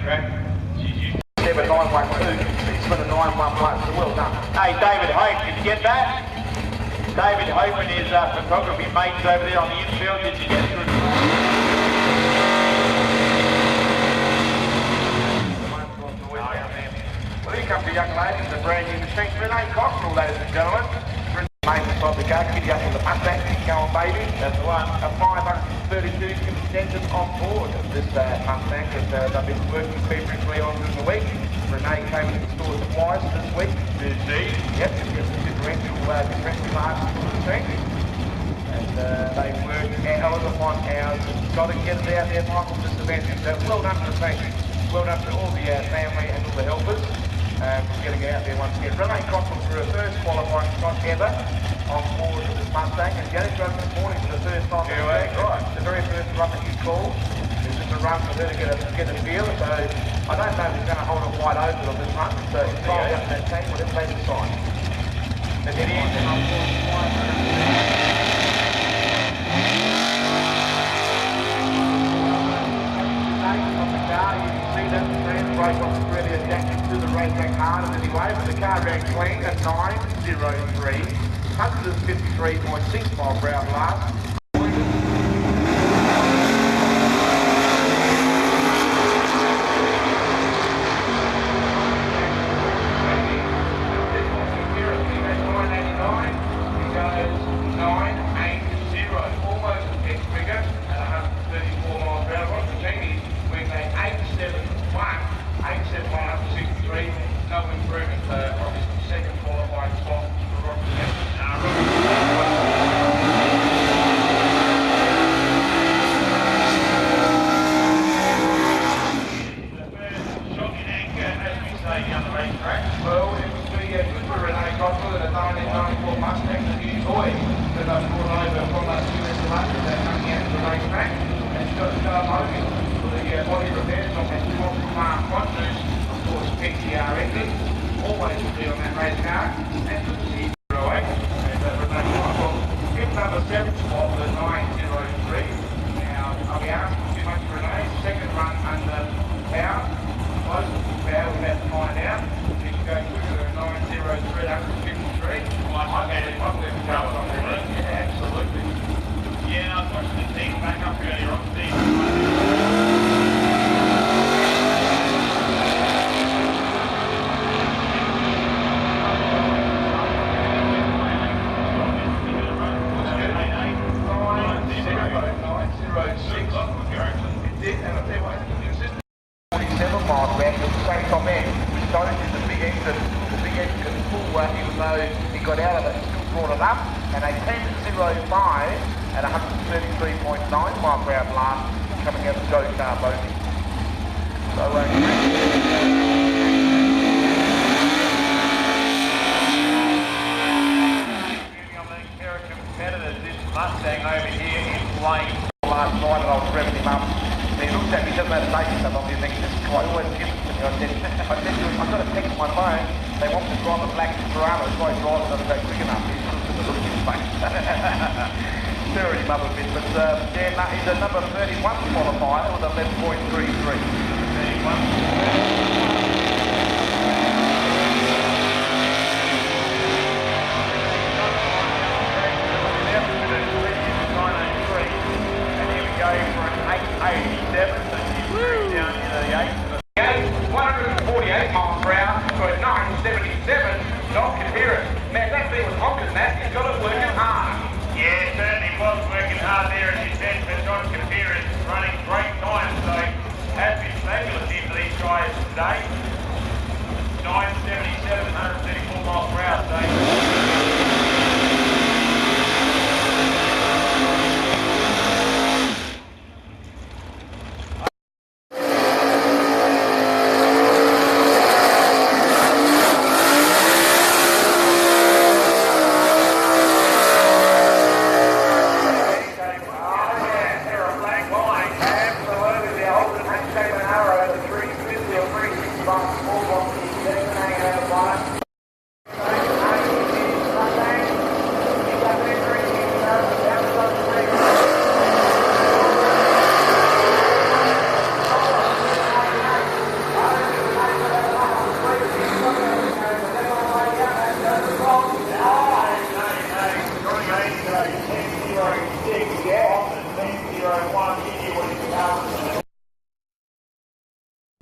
track. 7912, 6.911, so well done. Hey, David Hope, did you get that? David Hope and his photography mates over there on the infield, did you get through? Well, here comes the young lady with the brand new machine. Renee Cockrell, ladies and gentlemen. Main beside the car, Giddy Up with the Mustang, keep going, baby. That's the one. A 532 contingent on board of this Mustang that they've been working feverishly on during the week. Renee came into the store supplies this week. Did she? Yep, to get some differential margins for the tank. And they worked hours upon hours. Got to get it out there, Michael, this event. So well done to the team. Well done to all the family and all the helpers. For getting out there once again. Renee Cockrell for her first qualifying shot ever on board of this Mustang, and she only drove this morning for the first time. Yeah, right. The very first run that you called. It's just a run for her to get a feel. So I don't know if he's going to hold it wide open on this run. So it's all up to that team, whatever they decide. But then he ends on board 500. Brake wasn't really adapted to the racetrack hard in any way, but the car ran clean at 9.03, 153.6 mile per hour blast. Well, it was the good for Renee Cockrell at a 1994 Mustang that he enjoyed that they brought over from US London that coming out to the racetrack, and she got a car moving for the body repairs on that 2-arm front news, of course, PTR engine, always will be on that race car, and for the C08, and Renee Cockrell hit number 7 spot with a 9.03. Now, I'll be asking too much for Renee, second run under power, close to power, we have to find out. Go quicker than 9.03 after 53. I had it up there for on the road. Yeah, absolutely. Yeah, I was watching the team back up earlier on. It did, and I tell you what, it was just 47 miles back at the same time there. Started with the big engine could pull even though he got out of it, still brought it up, and a 10.05 at 133.9 mile per hour blast coming out of the go-kart boat. So on these pair of competitors, this Mustang over here in lane last night, and I was revving him up. He looked at me, doesn't know how to say stuff, I'm thinking, this guy always gives it to me. I said to him, I've got a text on my phone, they want me to drive a black Ferrari, so I drive it, doesn't go quick enough. He's looked at the look in his face. Stirring him up a bit, but yeah, no, he's a number 31 qualifier with 11.33. 31. For an 887, so she's very down to the 8. 148 miles per hour for a 977. Not compare it. Man, that thing was honking, Matt. He's got it working hard. Yeah, certainly was working hard there, as you said, but John Kapir is running great times, so has been fabulous here for these guys today. 977, 134 miles per hour, so